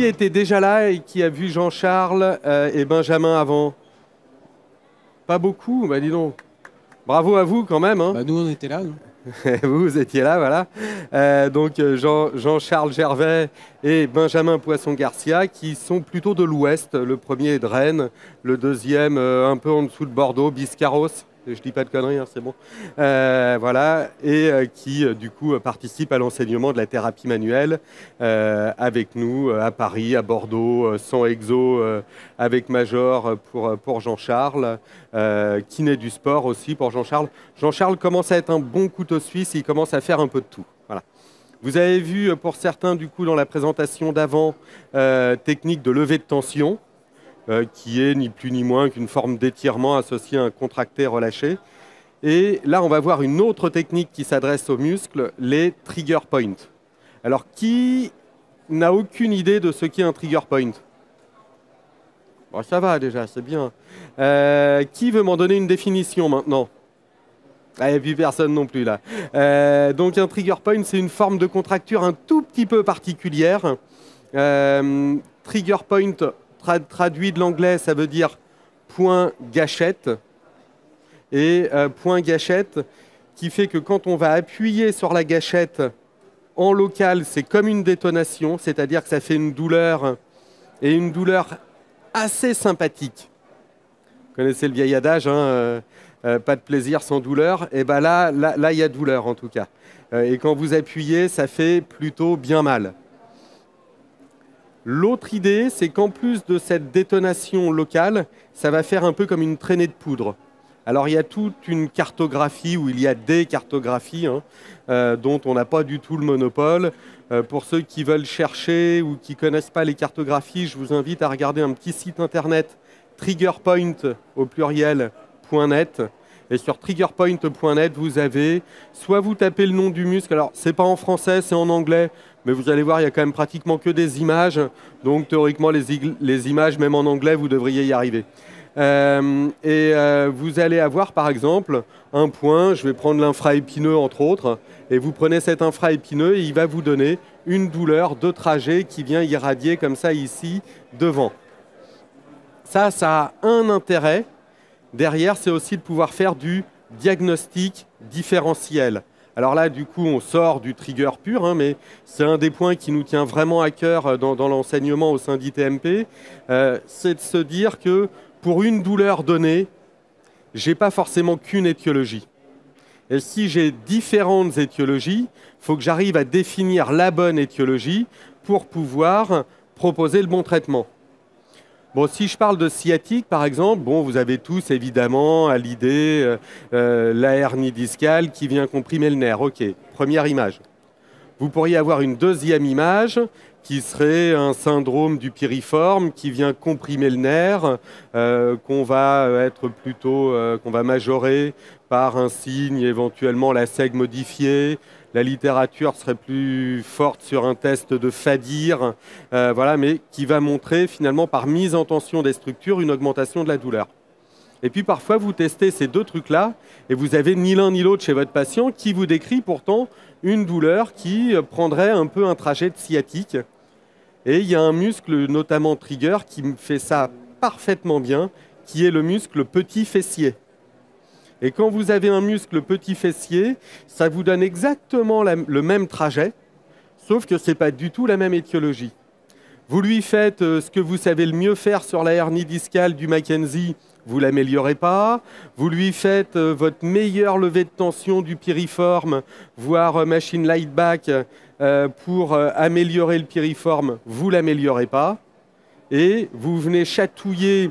Qui était déjà là et qui a vu Jean-Charles et Benjamin avant? Pas beaucoup, bah dis donc. Bravo à vous quand même. Hein. Bah, nous, on était là. Nous. Vous étiez là, voilà. Donc Jean-Charles Gervais et Benjamin Poisson-Garcia, qui sont plutôt de l'Ouest. Le premier est de Rennes, le deuxième un peu en dessous de Bordeaux, Biscarros. Je dis pas de conneries, hein, c'est bon. Voilà, et qui du coup participe à l'enseignement de la thérapie manuelle avec nous à Paris, à Bordeaux, sans exo, avec Major pour Jean-Charles, kiné du sport aussi pour Jean-Charles. Jean-Charles commence à être un bon couteau suisse, il commence à faire un peu de tout. Voilà. Vous avez vu pour certains du coup dans la présentation d'avant technique de levée de tension. Qui est ni plus ni moins qu'une forme d'étirement associée à un contracté relâché. Et là, on va voir une autre technique qui s'adresse aux muscles, les trigger points. Alors, qui n'a aucune idée de ce qu'est un trigger point? Bon, ça va déjà, c'est bien. Qui veut m'en donner une définition maintenant? Ah, il n'y a plus personne non plus là. Donc, un trigger point, c'est une forme de contracture un tout petit peu particulière. Trigger point, traduit de l'anglais, ça veut dire point gâchette. Et point gâchette qui fait que quand on va appuyer sur la gâchette en local, c'est comme une détonation, c'est-à-dire que ça fait une douleur, et une douleur assez sympathique. Vous connaissez le vieil adage, hein, pas de plaisir sans douleur. Et bien là, il y a douleur en tout cas. Et quand vous appuyez, ça fait plutôt bien mal. L'autre idée, c'est qu'en plus de cette détonation locale, ça va faire un peu comme une traînée de poudre. Alors il y a toute une cartographie, où il y a des cartographies, hein, dont on n'a pas du tout le monopole. Pour ceux qui veulent chercher ou qui ne connaissent pas les cartographies, je vous invite à regarder un petit site internet, triggerpoint au pluriel.net. Et sur triggerpoint.net, vous avez, soit vous tapez le nom du muscle, alors c'est pas en français, c'est en anglais, mais vous allez voir, il y a quand même pratiquement que des images. Donc théoriquement, les images, même en anglais, vous devriez y arriver. Vous allez avoir par exemple un point, je vais prendre l'infraépineux entre autres, et vous prenez cet infraépineux et il va vous donner une douleur de trajet qui vient irradier comme ça ici devant. Ça a un intérêt. Derrière, c'est aussi de pouvoir faire du diagnostic différentiel. Alors là, du coup, on sort du trigger pur, hein, mais c'est un des points qui nous tient vraiment à cœur dans l'enseignement au sein d'ITMP, c'est de se dire que pour une douleur donnée, je n'ai pas forcément qu'une étiologie. Et si j'ai différentes étiologies, il faut que j'arrive à définir la bonne étiologie pour pouvoir proposer le bon traitement. Bon, si je parle de sciatique, par exemple, bon, vous avez tous évidemment à l'idée la hernie discale qui vient comprimer le nerf. Ok, première image. Vous pourriez avoir une deuxième image qui serait un syndrome du piriforme qui vient comprimer le nerf, qu'on va être plutôt, qu'on va majorer par un signe, éventuellement la SEG modifiée. La littérature serait plus forte sur un test de Fadir, voilà, mais qui va montrer finalement par mise en tension des structures une augmentation de la douleur. Et puis parfois vous testez ces deux trucs-là et vous avez ni l'un ni l'autre chez votre patient qui vous décrit pourtant une douleur qui prendrait un peu un trajet de sciatique. Et il y a un muscle, notamment trigger, qui fait ça parfaitement bien, qui est le muscle petit fessier. Et quand vous avez un muscle petit fessier, ça vous donne exactement le même trajet, sauf que ce n'est pas du tout la même étiologie. Vous lui faites ce que vous savez le mieux faire sur la hernie discale du Mackenzie, vous ne l'améliorez pas. Vous lui faites votre meilleure levée de tension du piriforme, voire machine light back, pour améliorer le piriforme, vous ne l'améliorez pas. Et vous venez chatouiller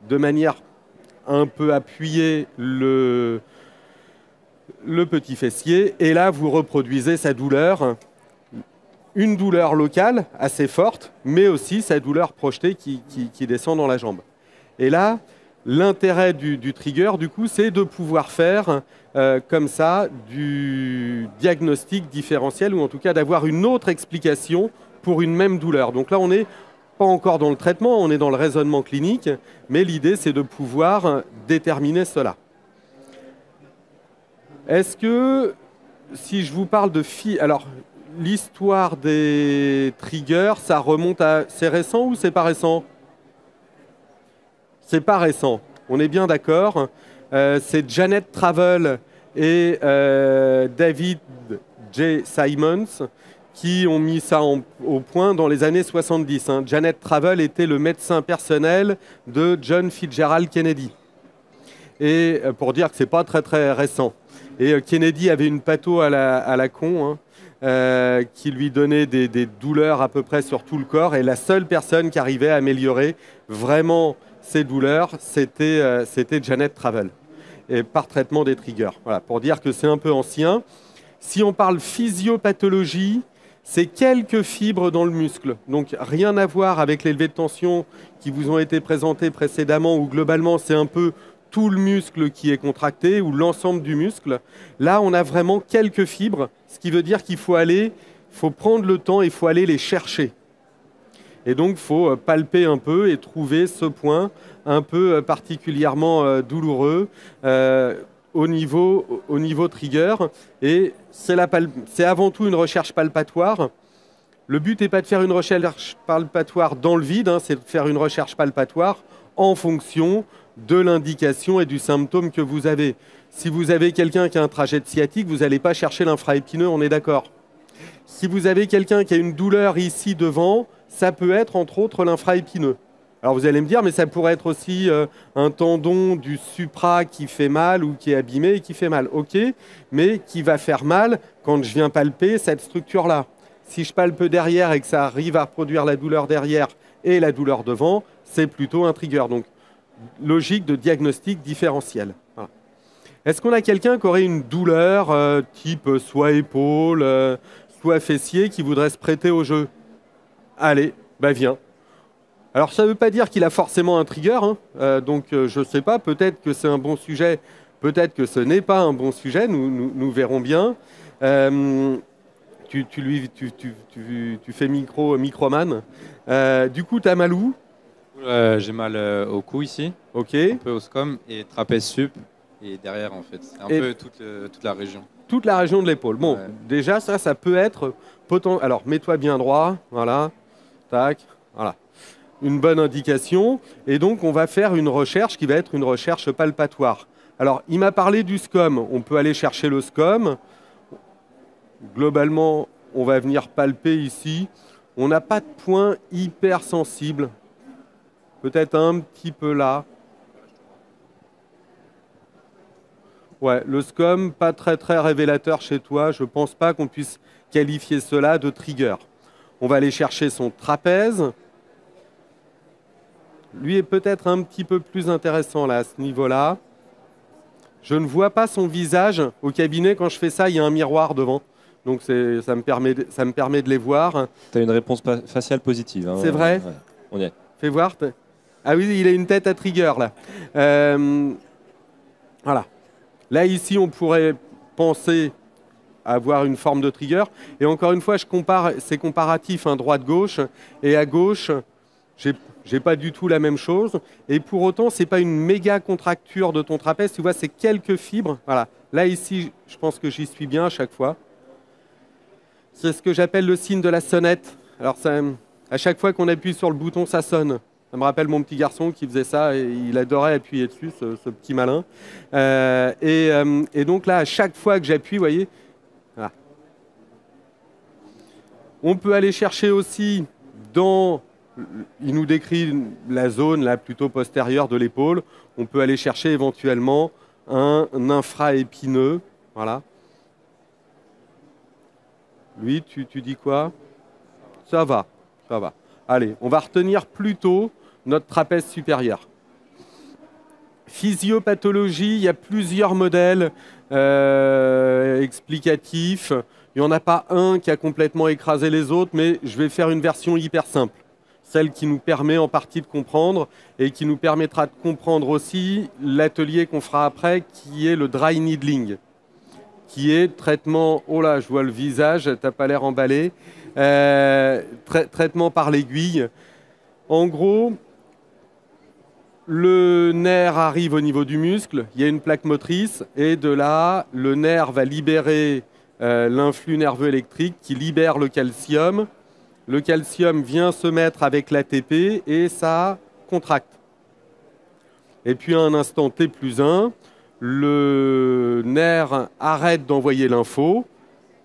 de manière un peu appuyée le petit fessier, et là vous reproduisez sa douleur, une douleur locale assez forte, mais aussi sa douleur projetée qui descend dans la jambe. Et là, l'intérêt du trigger, du coup, c'est de pouvoir faire comme ça du diagnostic différentiel, ou en tout cas d'avoir une autre explication pour une même douleur. Donc là, on n'est pas encore dans le traitement, on est dans le raisonnement clinique, mais l'idée, c'est de pouvoir déterminer cela. Est-ce que, si je vous parle de alors l'histoire des triggers, ça remonte à... C'est récent ou c'est pas récent? C'est pas récent, on est bien d'accord. C'est Janet Travell et David J. Simons qui ont mis ça au point dans les années 70. Hein. Janet Travell était le médecin personnel de John Fitzgerald Kennedy. Et pour dire que c'est pas très très récent. Et Kennedy avait une patho à la con, hein, qui lui donnait des douleurs à peu près sur tout le corps. Et la seule personne qui arrivait à améliorer vraiment ces douleurs, c'était Janet Travell. Et par traitement des triggers. Voilà, pour dire que c'est un peu ancien. Si on parle physiopathologie, c'est quelques fibres dans le muscle. Donc rien à voir avec les levées de tension qui vous ont été présentées précédemment, où globalement c'est un peu tout le muscle qui est contracté ou l'ensemble du muscle. Là, on a vraiment quelques fibres, ce qui veut dire qu'il faut prendre le temps et il faut aller les chercher. Et donc, il faut palper un peu et trouver ce point un peu particulièrement douloureux au niveau trigger. Et c'est avant tout une recherche palpatoire. Le but n'est pas de faire une recherche palpatoire dans le vide, hein, c'est de faire une recherche palpatoire en fonction de l'indication et du symptôme que vous avez. Si vous avez quelqu'un qui a un trajet de sciatique, vous n'allez pas chercher l'infraépineux, on est d'accord. Si vous avez quelqu'un qui a une douleur ici devant, ça peut être entre autres l'infraépineux. Alors vous allez me dire, mais ça pourrait être aussi un tendon du supra qui fait mal ou qui est abîmé et qui fait mal. Ok, mais qui va faire mal quand je viens palper cette structure-là. Si je palpe derrière et que ça arrive à reproduire la douleur derrière et la douleur devant, c'est plutôt un trigger. Donc, logique de diagnostic différentiel. Voilà. Est-ce qu'on a quelqu'un qui aurait une douleur type soit épaule, soit fessier, qui voudrait se prêter au jeu? Allez, bah viens. Alors ça ne veut pas dire qu'il a forcément un trigger, hein. Donc je ne sais pas, peut-être que c'est un bon sujet, peut-être que ce n'est pas un bon sujet, nous verrons bien. Tu fais microman. Du coup, tu as mal où? J'ai mal au cou ici, ok. Un peu au scom et trapèze sup et derrière en fait. C'est un peu toute la région. Toute la région de l'épaule. Bon, ouais. Déjà ça peut être potentiel. Alors mets-toi bien droit, voilà, tac, voilà. Une bonne indication. Et donc on va faire une recherche qui va être une recherche palpatoire. Alors il m'a parlé du scom. On peut aller chercher le scom. Globalement, on va venir palper ici. On n'a pas de point hyper sensible. Peut-être un petit peu là. Ouais, le scom, pas très très révélateur chez toi. Je ne pense pas qu'on puisse qualifier cela de trigger. On va aller chercher son trapèze. Lui est peut-être un petit peu plus intéressant là, à ce niveau-là. Je ne vois pas son visage. Au cabinet, quand je fais ça, il y a un miroir devant. Donc ça me permet de les voir. Tu as une réponse faciale positive. Hein. C'est vrai? Ouais. On y est. Fais voir. Ah oui, il a une tête à trigger là. Voilà. Là, ici, on pourrait penser avoir une forme de trigger. Et encore une fois, je compare, c'est comparatif, hein, droite-gauche. Et à gauche, j'ai pas du tout la même chose. Et pour autant, c'est pas une méga contracture de ton trapèze. Tu vois, c'est quelques fibres. Voilà. Là, ici, je pense que j'y suis bien à chaque fois. C'est ce que j'appelle le signe de la sonnette. Alors, à chaque fois qu'on appuie sur le bouton, ça sonne. Ça me rappelle mon petit garçon qui faisait ça et il adorait appuyer dessus, ce petit malin. Et donc là, à chaque fois que j'appuie, vous voyez, voilà. On peut aller chercher aussi dans... Il nous décrit la zone là, plutôt postérieure de l'épaule. On peut aller chercher éventuellement un infraépineux. Voilà. Lui, tu dis quoi? Ça va, ça va. Allez, on va retenir plutôt notre trapèze supérieur. Physiopathologie, il y a plusieurs modèles explicatifs. Il n'y en a pas un qui a complètement écrasé les autres, mais je vais faire une version hyper simple. Celle qui nous permet en partie de comprendre et qui nous permettra de comprendre aussi l'atelier qu'on fera après, qui est le dry needling, qui est traitement... Oh là, je vois le visage, t'as pas l'air emballé. Traitement par l'aiguille. En gros, le nerf arrive au niveau du muscle, il y a une plaque motrice, et de là, le nerf va libérer l'influx nerveux électrique qui libère le calcium. Le calcium vient se mettre avec l'ATP et ça contracte. Et puis à un instant T plus 1, le nerf arrête d'envoyer l'info,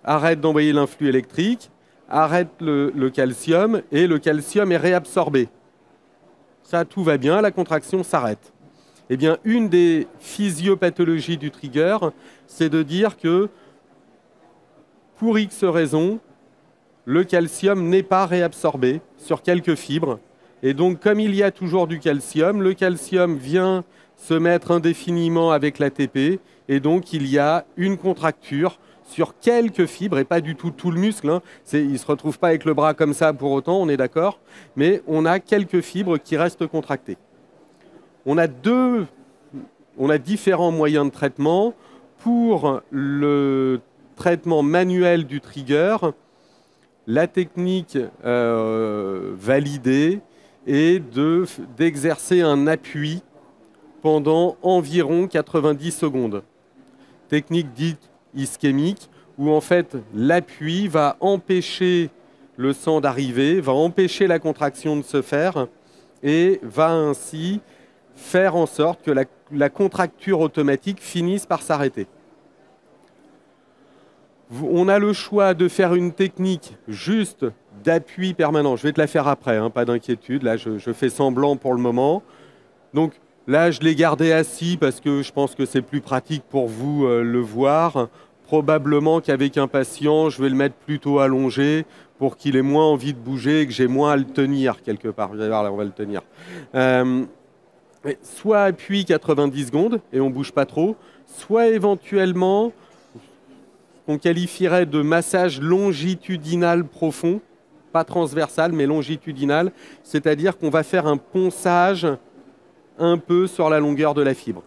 arrête d'envoyer l'influx électrique, arrête le calcium et le calcium est réabsorbé. Ça, tout va bien, la contraction s'arrête. Eh bien, une des physiopathologies du trigger, c'est de dire que pour X raisons, le calcium n'est pas réabsorbé sur quelques fibres. Et donc, comme il y a toujours du calcium, le calcium vient se mettre indéfiniment avec l'ATP. Et donc, il y a une contracture sur quelques fibres, et pas du tout le muscle. Hein. Il ne se retrouve pas avec le bras comme ça pour autant, on est d'accord. Mais on a quelques fibres qui restent contractées. On a différents moyens de traitement. Pour le traitement manuel du trigger, la technique validée est d'exercer un appui pendant environ 90 secondes. Technique dite ischémique, où en fait l'appui va empêcher le sang d'arriver, va empêcher la contraction de se faire et va ainsi faire en sorte que la contracture automatique finisse par s'arrêter. On a le choix de faire une technique juste d'appui permanent. Je vais te la faire après, hein, pas d'inquiétude. Là, je fais semblant pour le moment. Donc là, je l'ai gardé assis parce que je pense que c'est plus pratique pour vous le voir. Probablement qu'avec un patient, je vais le mettre plutôt allongé pour qu'il ait moins envie de bouger et que j'ai moins à le tenir quelque part. Vous allez voir, là, on va le tenir. Soit appui 90 secondes et on ne bouge pas trop, soit éventuellement qu'on qualifierait de massage longitudinal profond, pas transversal mais longitudinal, c'est-à-dire qu'on va faire un ponçage un peu sur la longueur de la fibre.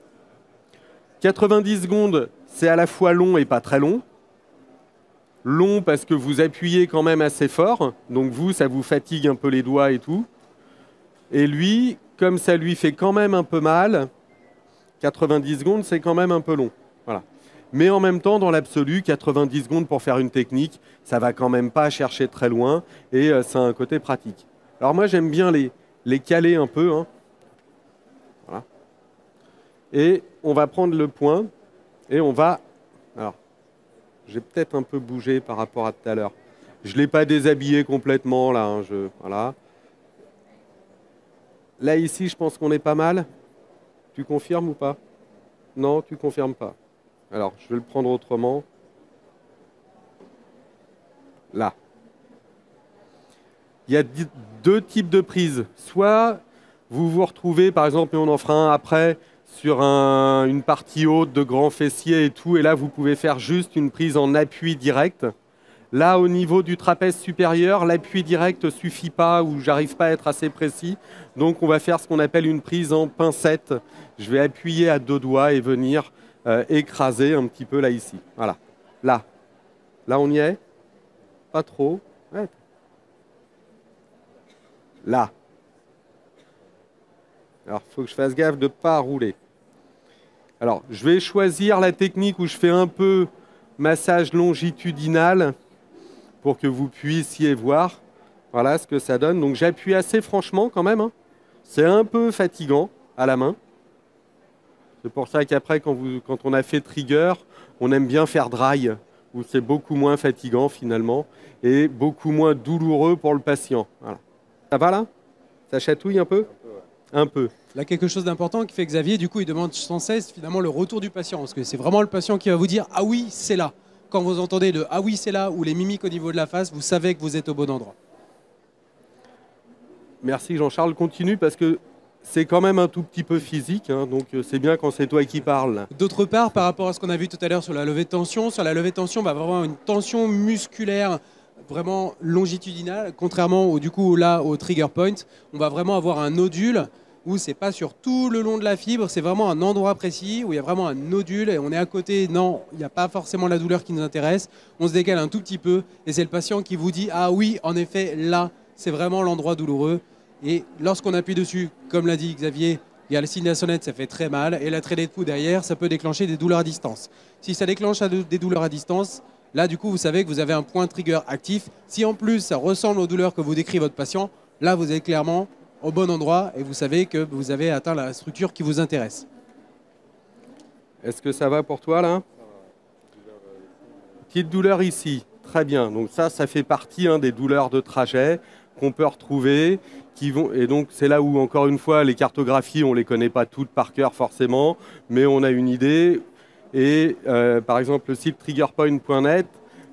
90 secondes, c'est à la fois long et pas très long. Long parce que vous appuyez quand même assez fort, donc vous, ça vous fatigue un peu les doigts et tout. Et lui, comme ça lui fait quand même un peu mal, 90 secondes, c'est quand même un peu long. Voilà. Mais en même temps, dans l'absolu, 90 secondes pour faire une technique, ça va quand même pas chercher très loin et ça a un côté pratique. Alors moi, j'aime bien les caler un peu. Hein. Voilà. Et on va prendre le point et on va... Alors, j'ai peut-être un peu bougé par rapport à tout à l'heure. Je ne l'ai pas déshabillé complètement, là. Hein, voilà. Là, ici, je pense qu'on est pas mal. Tu confirmes ou pas? Non, tu confirmes pas. Alors, je vais le prendre autrement. Là. Il y a deux types de prises. Soit vous vous retrouvez, par exemple, et on en fera un après, sur une partie haute de grand fessier et tout, et là, vous pouvez faire juste une prise en appui direct. Là, au niveau du trapèze supérieur, l'appui direct ne suffit pas ou j'arrive pas à être assez précis. Donc, on va faire ce qu'on appelle une prise en pincette. Je vais appuyer à deux doigts et venir écraser un petit peu là, ici. Voilà. Là. Là, on y est? Pas trop. Ouais. Là. Alors, il faut que je fasse gaffe de ne pas rouler. Alors, je vais choisir la technique où je fais un peu massage longitudinal pour que vous puissiez voir. Voilà ce que ça donne. Donc, j'appuie assez franchement quand même. Hein. C'est un peu fatigant à la main. C'est pour ça qu'après, quand on a fait trigger, on aime bien faire dry, où c'est beaucoup moins fatigant finalement et beaucoup moins douloureux pour le patient. Voilà. Ça va là? Ça chatouille un peu? Un peu. Là, quelque chose d'important qui fait Xavier, du coup, il demande sans cesse finalement le retour du patient. Parce que c'est vraiment le patient qui va vous dire « Ah oui, c'est là ». Quand vous entendez le « Ah oui, c'est là » ou les mimiques au niveau de la face, vous savez que vous êtes au bon endroit. Merci Jean-Charles. Continue parce que c'est quand même un tout petit peu physique. Hein, donc c'est bien quand c'est toi qui parles. D'autre part, par rapport à ce qu'on a vu tout à l'heure sur la levée de tension, on va avoir une tension musculaire vraiment longitudinale, contrairement au trigger point, on va vraiment avoir un nodule où c'est pas sur tout le long de la fibre, c'est vraiment un endroit précis où il y a vraiment un nodule et on est à côté, non, il n'y a pas forcément la douleur qui nous intéresse, on se décale un tout petit peu et c'est le patient qui vous dit « Ah oui, en effet, là, c'est vraiment l'endroit douloureux ». Et lorsqu'on appuie dessus, comme l'a dit Xavier, il y a le signe de la sonnette, ça fait très mal, et la traînée de pouls derrière, ça peut déclencher des douleurs à distance. Si ça déclenche des douleurs à distance, Là, du coup, vous savez que vous avez un point trigger actif. Si en plus, ça ressemble aux douleurs que vous décrit votre patient, là, vous êtes clairement au bon endroit et vous savez que vous avez atteint la structure qui vous intéresse. Est-ce que ça va pour toi, là? Petite douleur ici. Très bien. Donc ça fait partie des douleurs de trajet qu'on peut retrouver. Et donc, c'est là où, encore une fois, les cartographies, on ne les connaît pas toutes par cœur forcément, mais on a une idée. Et par exemple, le site triggerpoint.net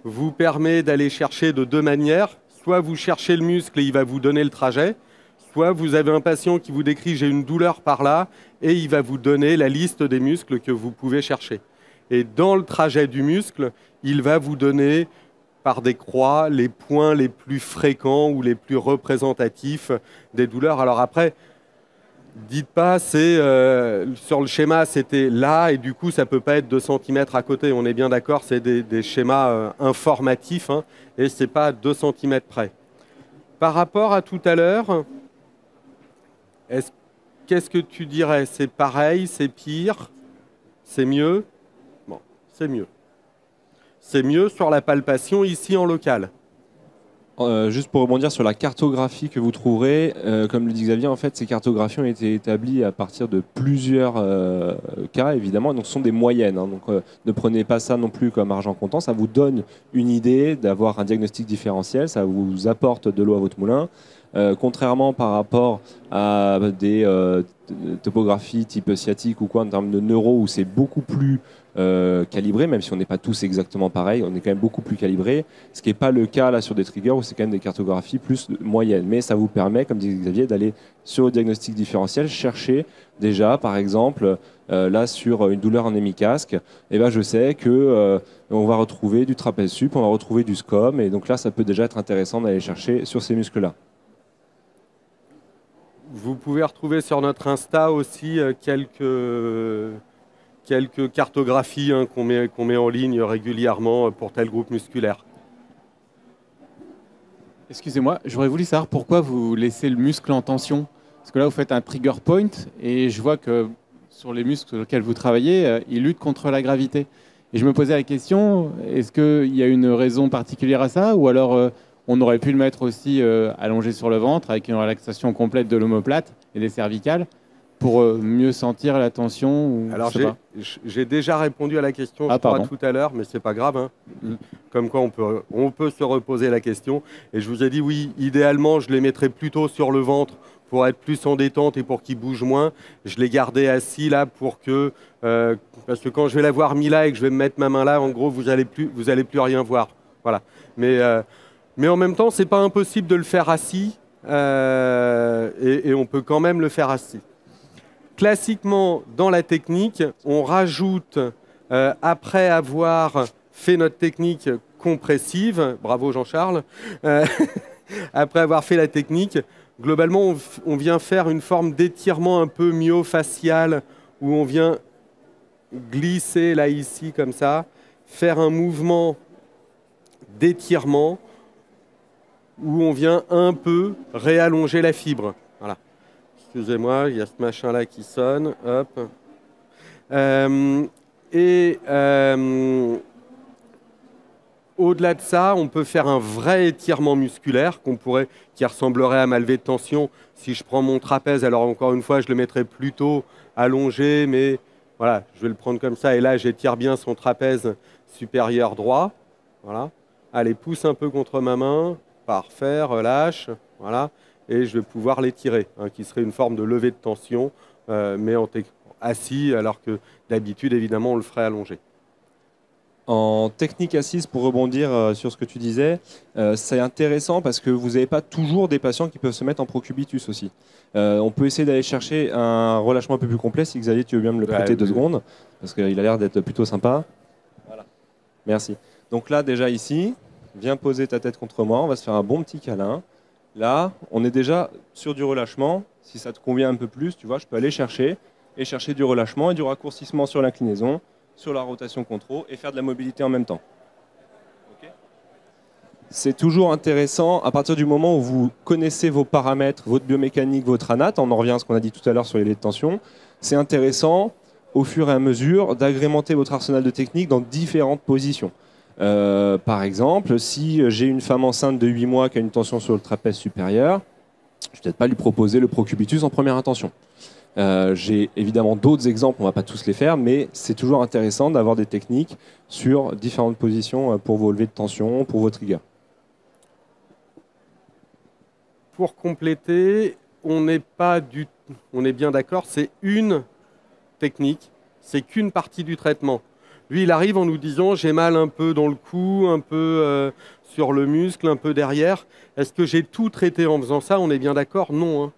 vous permet d'aller chercher de deux manières. Soit vous cherchez le muscle et il va vous donner le trajet, soit vous avez un patient qui vous décrit « j'ai une douleur par là » et il va vous donner la liste des muscles que vous pouvez chercher. Et dans le trajet du muscle, il va vous donner par des croix les points les plus fréquents ou les plus représentatifs des douleurs. Alors après, dites pas, sur le schéma, c'était là, et du coup, ça ne peut pas être 2 cm à côté. On est bien d'accord, c'est des schémas informatifs, et ce n'est pas à 2 cm près. Par rapport à tout à l'heure, qu'est-ce que tu dirais? C'est pareil, c'est pire, c'est mieux? Bon, c'est mieux. C'est mieux sur la palpation ici en local. Juste pour rebondir sur la cartographie que vous trouverez, comme le dit Xavier, en fait, ces cartographies ont été établies à partir de plusieurs cas, évidemment, donc ce sont des moyennes. Donc ne prenez pas ça non plus comme argent comptant, ça vous donne une idée d'avoir un diagnostic différentiel, ça vous apporte de l'eau à votre moulin. Contrairement par rapport à des topographies type sciatique ou quoi en termes de neuro où c'est beaucoup plus calibré, même si on n'est pas tous exactement pareil, on est quand même beaucoup plus calibré, ce qui n'est pas le cas là sur des triggers où c'est quand même des cartographies plus moyennes, mais ça vous permet, comme dit Xavier, d'aller sur le diagnostic différentiel, chercher déjà par exemple là sur une douleur en hémicasque, et ben je sais que on va retrouver du trapèze sup, on va retrouver du scom, et donc là ça peut déjà être intéressant d'aller chercher sur ces muscles là. Vous pouvez retrouver sur notre Insta aussi quelques cartographies qu'on met en ligne régulièrement pour tel groupe musculaire. Excusez-moi, j'aurais voulu savoir pourquoi vous laissez le muscle en tension. Parce que là, vous faites un trigger point et je vois que sur les muscles sur lesquels vous travaillez, ils luttent contre la gravité. Et je me posais la question, est-ce qu'il y a une raison particulière à ça? Ou alors on aurait pu le mettre aussi allongé sur le ventre avec une relaxation complète de l'omoplate et des cervicales pour mieux sentir la tension ou, alors j'ai déjà répondu à la question tout à l'heure, mais c'est pas grave. Comme quoi on peut se reposer la question. Et je vous ai dit oui, idéalement je les mettrais plutôt sur le ventre pour être plus en détente et pour qu'ils bougent moins. Je les gardais assis là pour que parce que quand je vais l'avoir mis là et que je vais me mettre ma main là, en gros vous allez plus rien voir. Voilà. Mais en même temps c'est pas impossible de le faire assis et on peut quand même le faire assis. Classiquement, dans la technique, on rajoute, après avoir fait notre technique compressive, bravo Jean-Charles, après avoir fait la technique, globalement, on vient faire une forme d'étirement un peu myofacial, où on vient glisser là, ici, comme ça, faire un mouvement d'étirement, où on vient un peu réallonger la fibre. Voilà. Excusez-moi, il y a ce machin-là qui sonne. Hop. Au-delà de ça, on peut faire un vrai étirement musculaire qui ressemblerait à ma levée de tension. Si je prends mon trapèze, alors encore une fois, je le mettrai plutôt allongé, mais voilà, je vais le prendre comme ça. Et là, j'étire bien son trapèze supérieur droit. Voilà. Allez, pousse un peu contre ma main. Parfait, relâche. Voilà. Et je vais pouvoir l'étirer, qui serait une forme de levée de tension, mais assis, alors que d'habitude, évidemment, on le ferait allongé. En technique assise, pour rebondir sur ce que tu disais, c'est intéressant parce que vous n'avez pas toujours des patients qui peuvent se mettre en procubitus aussi. On peut essayer d'aller chercher un relâchement un peu plus complet, si Xavier, tu veux bien me le prêter 2 secondes, parce qu'il a l'air d'être plutôt sympa. Voilà. Merci. Donc là, déjà ici, viens poser ta tête contre moi, on va se faire un bon petit câlin. Là, on est déjà sur du relâchement. Si ça te convient un peu plus, tu vois, je peux aller chercher du relâchement et du raccourcissement sur l'inclinaison, sur la rotation contrôle et faire de la mobilité en même temps. Okay. C'est toujours intéressant à partir du moment où vous connaissez vos paramètres, votre biomécanique, votre ANAT, on en revient à ce qu'on a dit tout à l'heure sur les levées de tension, c'est intéressant au fur et à mesure d'agrémenter votre arsenal de techniques dans différentes positions. Par exemple, si j'ai une femme enceinte de 8 mois qui a une tension sur le trapèze supérieur, je ne vais peut-être pas lui proposer le procubitus en première intention. J'ai évidemment d'autres exemples, on ne va pas tous les faire, mais c'est toujours intéressant d'avoir des techniques sur différentes positions pour vos levées de tension, pour vos triggers. Pour compléter, on est bien d'accord, c'est une technique, c'est qu'une partie du traitement. Lui, il arrive en nous disant « j'ai mal un peu dans le cou, un peu sur le muscle, un peu derrière ». Est-ce que j'ai tout traité en faisant ça? On est bien d'accord? Non.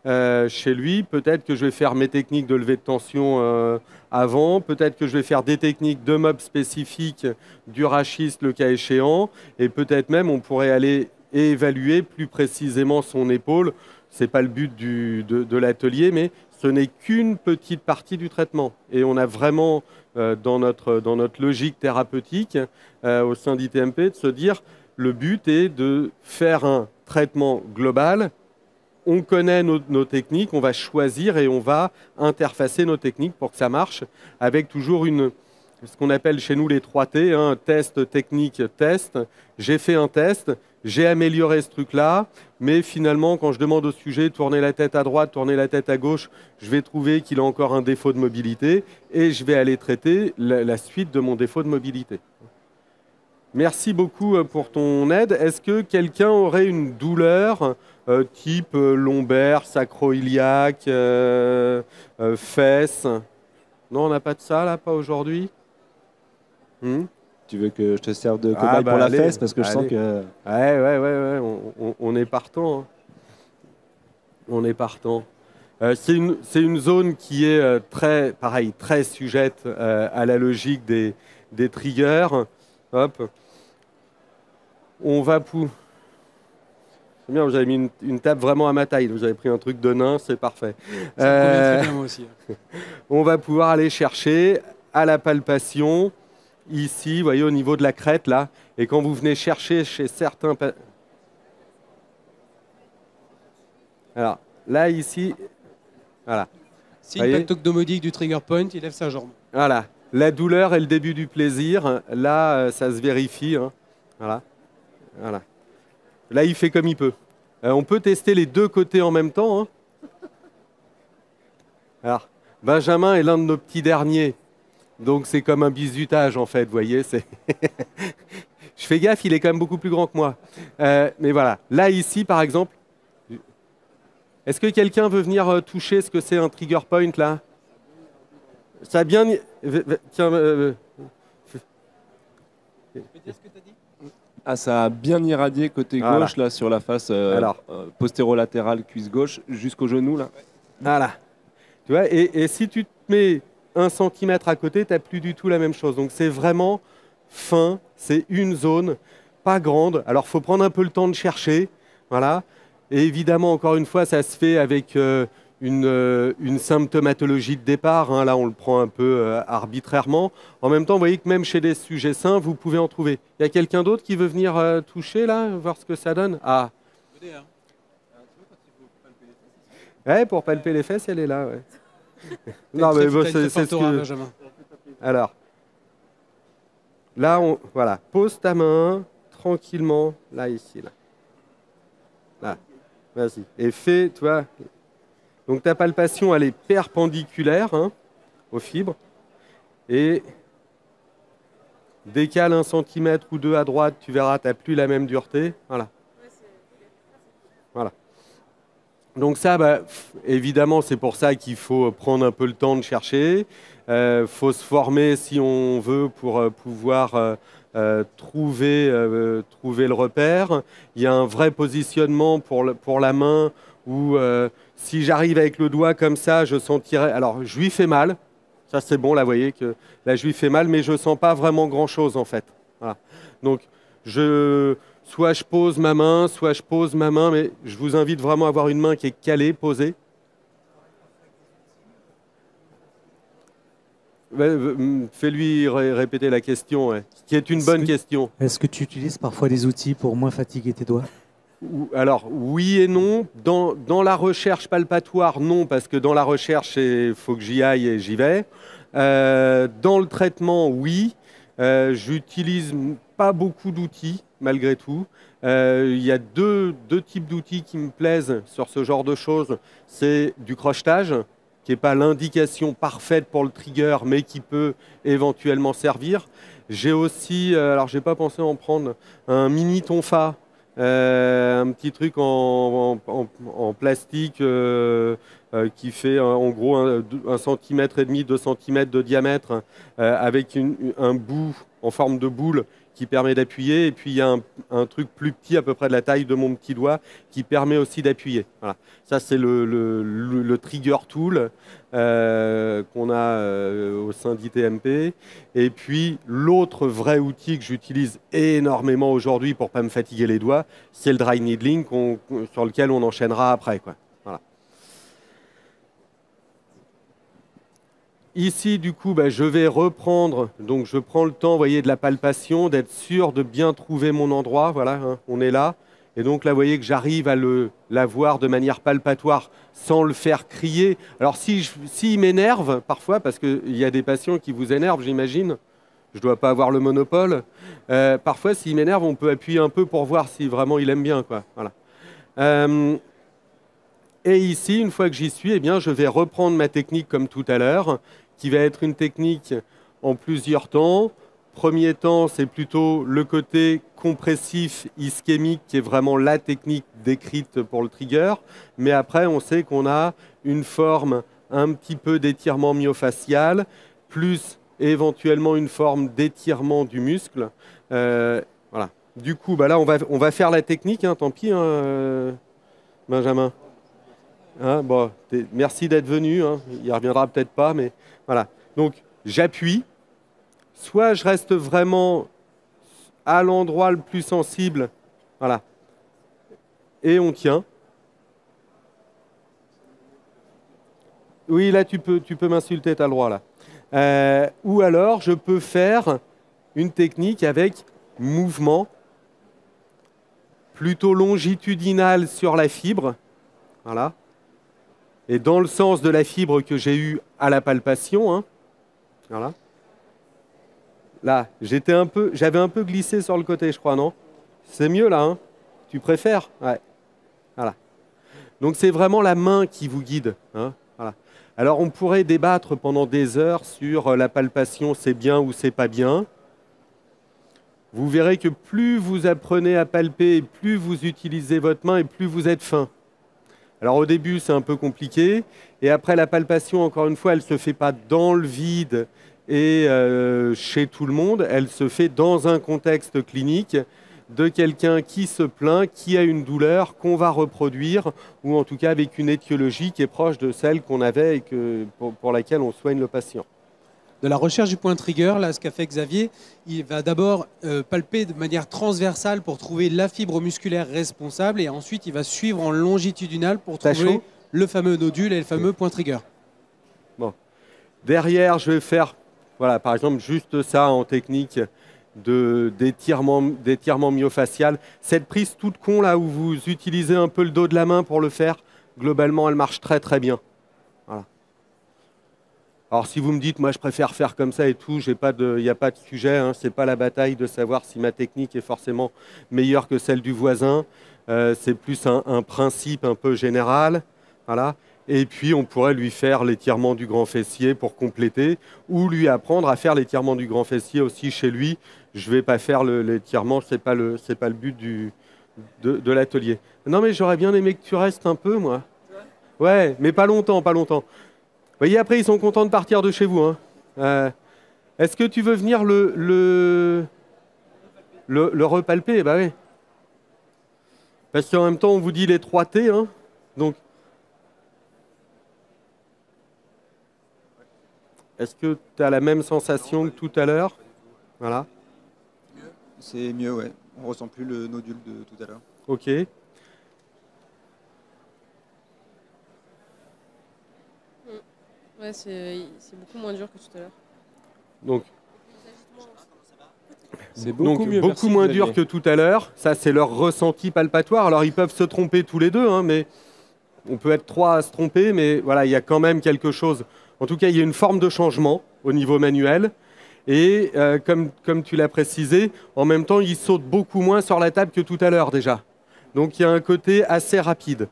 Hein. Chez lui, peut-être que je vais faire mes techniques de levée de tension avant, peut-être que je vais faire des techniques de mob spécifiques du rachiste le cas échéant, et peut-être même on pourrait aller évaluer plus précisément son épaule. Ce n'est pas le but de l'atelier, mais ce n'est qu'une petite partie du traitement. Et on a vraiment, dans notre logique thérapeutique, au sein d'ITMP, de se dire, le but est de faire un traitement global. On connaît nos techniques, on va choisir et on va interfacer nos techniques pour que ça marche, avec toujours ce qu'on appelle chez nous les 3T, hein, test, technique, test. J'ai fait un test, j'ai amélioré ce truc-là, mais finalement, quand je demande au sujet de tourner la tête à droite, tourner la tête à gauche, je vais trouver qu'il a encore un défaut de mobilité et je vais aller traiter la suite de mon défaut de mobilité. Merci beaucoup pour ton aide. Est-ce que quelqu'un aurait une douleur type lombaire, sacro-iliaque, fesses? Non, on n'a pas de ça, là, pas aujourd'hui. Tu veux que je te serve de cobaye pour la fesse? Parce que je sens que... Ouais, on est partant. Hein. On est partant. C'est une zone qui est très sujette à la logique des triggers. Hop. On va pour... C'est bien, vous avez mis une table vraiment à ma taille. Vous avez pris un truc de nain, c'est parfait. Ça me convient très bien, moi aussi. On va pouvoir aller chercher à la palpation, ici, vous voyez, au niveau de la crête, là. Et quand vous venez chercher chez certains... Alors, là, ici, voilà. Si l'impact ogdomodique du trigger point, il lève sa jambe. Voilà. La douleur est le début du plaisir. Là, ça se vérifie. Hein. Voilà. Voilà. Là, il fait comme il peut. On peut tester les deux côtés en même temps. Hein. Alors, Benjamin est l'un de nos petits derniers. Donc, c'est comme un bizutage, en fait. Vous voyez, je fais gaffe, il est quand même beaucoup plus grand que moi. Mais voilà. Là, ici, par exemple, est-ce que quelqu'un veut venir toucher ce que c'est un trigger point, là? Ça a bien... Tiens... Ah, ça a bien irradié côté gauche, là, sur la face postérolatérale, cuisse gauche, jusqu'au genou, là. Voilà. Tu vois, et si tu te mets 1 cm à côté, tu n'as plus du tout la même chose. Donc, c'est vraiment fin, c'est une zone, pas grande. Alors, il faut prendre un peu le temps de chercher. Voilà. Et évidemment, encore une fois, ça se fait avec une symptomatologie de départ. Hein. Là, on le prend un peu arbitrairement. En même temps, vous voyez que même chez des sujets sains, vous pouvez en trouver. Il y a quelqu'un d'autre qui veut venir toucher, là, voir ce que ça donne? Ah. Ouais, pour palper les fesses, elle est là. Ouais. Non, mais c'est ce que... Benjamin. Alors, là, voilà, pose ta main tranquillement, là, ici, là. Là, vas-y. Et fais, tu vois. Donc ta palpation, elle est perpendiculaire hein, aux fibres. Et décale 1 cm ou 2 à droite, tu verras, tu n'as plus la même dureté. Voilà. Voilà. Donc ça, évidemment, c'est pour ça qu'il faut prendre un peu le temps de chercher. Faut se former si on veut pour pouvoir trouver le repère. Il y a un vrai positionnement pour la main où si j'arrive avec le doigt comme ça, je sentirais... Alors, je lui fais mal. Ça, c'est bon, là, vous voyez que là, je lui fais mal, mais je ne sens pas vraiment grand-chose, en fait. Voilà. Donc, soit je pose ma main, mais je vous invite vraiment à avoir une main qui est calée, posée. Fais-lui répéter la question, ouais, qui est une bonne question. Est-ce que tu utilises parfois des outils pour moins fatiguer tes doigts? Alors, oui et non. Dans la recherche palpatoire, non, parce que dans la recherche, il faut que j'y aille et j'y vais. Dans le traitement, oui. J'utilise pas beaucoup d'outils, malgré tout. Il y a deux types d'outils qui me plaisent sur ce genre de choses. C'est du crochetage, qui n'est pas l'indication parfaite pour le trigger, mais qui peut éventuellement servir. J'ai aussi, alors j'ai pas pensé en prendre, un mini tonfa, un petit truc en plastique qui fait en gros 1,5 cm, 2 cm de diamètre, avec un bout en forme de boule qui permet d'appuyer, et puis il y a un truc plus petit, à peu près de la taille de mon petit doigt, qui permet aussi d'appuyer. Voilà. Ça, c'est le trigger tool qu'on a au sein d'ITMP. Et puis, l'autre vrai outil que j'utilise énormément aujourd'hui pour ne pas me fatiguer les doigts, c'est le dry needling sur lequel on enchaînera après, quoi. Voilà. Ici, du coup, je vais reprendre, donc je prends le temps, vous voyez, de la palpation, d'être sûr de bien trouver mon endroit. Voilà, hein, on est là. Et donc là, vous voyez que j'arrive à la voir de manière palpatoire sans le faire crier. Alors, s'il m'énerve, parfois, parce qu'il y a des patients qui vous énervent, j'imagine, je ne dois pas avoir le monopole, parfois, s'il m'énerve, on peut appuyer un peu pour voir si vraiment il aime bien, quoi. Voilà. Et ici, une fois que j'y suis, eh bien, je vais reprendre ma technique comme tout à l'heure, qui va être une technique en plusieurs temps. Premier temps, c'est plutôt le côté compressif ischémique, qui est vraiment la technique décrite pour le trigger. Mais après, on sait qu'on a une forme un petit peu d'étirement myofacial, plus éventuellement une forme d'étirement du muscle. Voilà. Du coup, là, on va faire la technique, hein, tant pis, hein, Benjamin. Hein, bon, merci d'être venu, hein. Il ne reviendra peut-être pas, mais voilà. Donc, j'appuie. Soit je reste vraiment à l'endroit le plus sensible, voilà, et on tient. Oui, là, tu peux m'insulter, tu as le droit, là. Ou alors, je peux faire une technique avec mouvement plutôt longitudinal sur la fibre, voilà. Et dans le sens de la fibre que j'ai eu à la palpation, hein, voilà. Là, j'avais un peu glissé sur le côté, je crois, non? C'est mieux là, hein? Tu préfères? Ouais. Voilà. Donc c'est vraiment la main qui vous guide, hein? Voilà. Alors on pourrait débattre pendant des heures sur la palpation, c'est bien ou c'est pas bien. Vous verrez que plus vous apprenez à palper, plus vous utilisez votre main et plus vous êtes fin. Alors au début, c'est un peu compliqué. Et après, la palpation, encore une fois, elle ne se fait pas dans le vide et chez tout le monde. Elle se fait dans un contexte clinique de quelqu'un qui se plaint, qui a une douleur qu'on va reproduire, ou en tout cas avec une étiologie qui est proche de celle qu'on avait et pour laquelle on soigne le patient. De la recherche du point trigger, là, ce qu'a fait Xavier, il va d'abord palper de manière transversale pour trouver la fibre musculaire responsable et ensuite il va suivre en longitudinal pour trouver le fameux nodule et le fameux point trigger. Bon. Derrière, je vais faire, voilà, par exemple, juste ça en technique d'étirement myofacial. Cette prise toute con là où vous utilisez un peu le dos de la main pour le faire, globalement, elle marche très très bien. Voilà. Alors si vous me dites, moi je préfère faire comme ça et tout, il n'y a pas de sujet, hein, ce n'est pas la bataille de savoir si ma technique est forcément meilleure que celle du voisin, c'est plus un principe un peu général. Voilà. Et puis on pourrait lui faire l'étirement du grand fessier pour compléter, ou lui apprendre à faire l'étirement du grand fessier aussi chez lui. Je ne vais pas faire l'étirement, ce n'est pas le but de l'atelier. Non mais j'aurais bien aimé que tu restes un peu, moi. Ouais, mais pas longtemps, pas longtemps. Vous voyez, après, ils sont contents de partir de chez vous. Hein. Est-ce que tu veux venir le repalper? Bah oui. Parce qu'en même temps, on vous dit les 3 T. Hein. Donc, est-ce que tu as la même sensation que tout à l'heure? Voilà. C'est mieux, ouais. On ne ressent plus le nodule de tout à l'heure. OK. Ouais, c'est beaucoup moins dur que tout à l'heure. Donc, c'est beaucoup moins dur que tout à l'heure. Ça, c'est leur ressenti palpatoire. Alors, ils peuvent se tromper tous les deux, hein, mais on peut être 3 à se tromper, mais voilà, il y a quand même quelque chose. En tout cas, il y a une forme de changement au niveau manuel. Et comme tu l'as précisé, en même temps, il saute beaucoup moins sur la table que tout à l'heure déjà. Donc il y a un côté assez rapide.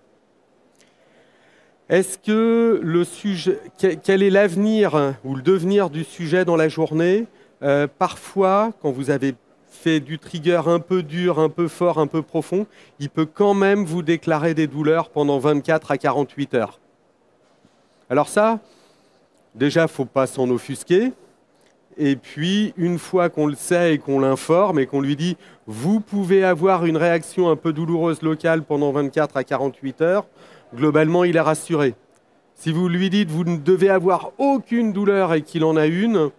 Est-ce que le sujet, quel est l'avenir ou le devenir du sujet dans la journée? Parfois, quand vous avez fait du trigger un peu dur, un peu fort, un peu profond, il peut quand même vous déclarer des douleurs pendant 24 à 48 heures. Alors ça, déjà, il ne faut pas s'en offusquer. Et puis, une fois qu'on le sait et qu'on l'informe et qu'on lui dit « vous pouvez avoir une réaction un peu douloureuse locale pendant 24 à 48 heures », globalement, il est rassuré. Si vous lui dites « vous ne devez avoir aucune douleur » et qu'il en a une,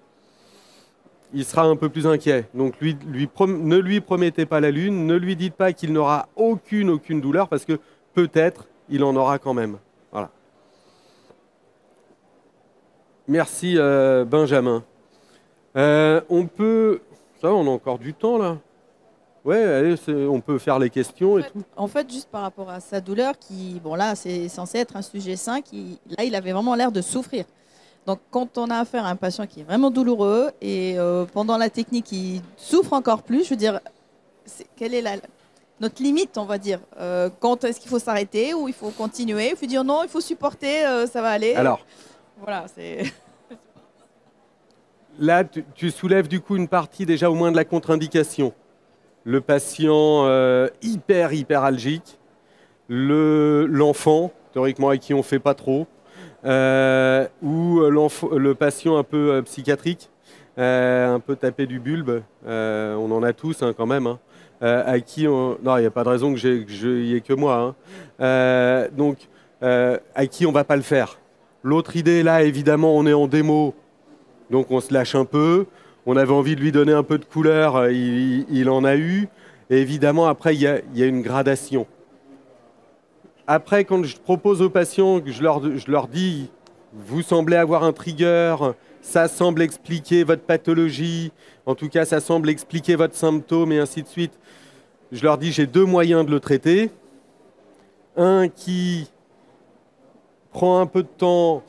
il sera un peu plus inquiet. Donc, ne lui promettez pas la lune, ne lui dites pas qu'il n'aura aucune douleur, parce que peut-être il en aura quand même. Voilà. Merci Benjamin. On peut... Ça, on a encore du temps, là. Ouais, allez, on peut faire les questions et tout. En fait, juste par rapport à sa douleur, bon là, c'est censé être un sujet sain, là, il avait vraiment l'air de souffrir. Donc, quand on a affaire à un patient qui est vraiment douloureux et pendant la technique, il souffre encore plus, je veux dire, quelle est notre limite, on va dire? Quand est-ce qu'il faut s'arrêter ou il faut continuer? Il faut dire non, il faut supporter, ça va aller. Alors, voilà, c'est... Là, tu soulèves du coup une partie déjà au moins de la contre-indication. Le patient hyperalgique, l'enfant, théoriquement avec qui on ne fait pas trop, ou le patient un peu psychiatrique, un peu tapé du bulbe, on en a tous quand même, hein, à qui on... Non, il n'y a pas de raison qu'il n'y ait que moi. Hein. Donc, à qui on ne va pas le faire. L'autre idée, là, évidemment, on est en démo. Donc on se lâche un peu, on avait envie de lui donner un peu de couleur, il en a eu. Et évidemment, après, il y a une gradation. Après, quand je propose aux patients, que je leur dis, vous semblez avoir un trigger, ça semble expliquer votre pathologie, en tout cas, ça semble expliquer votre symptôme, et ainsi de suite. Je leur dis, j'ai deux moyens de le traiter. Un qui prend un peu de temps,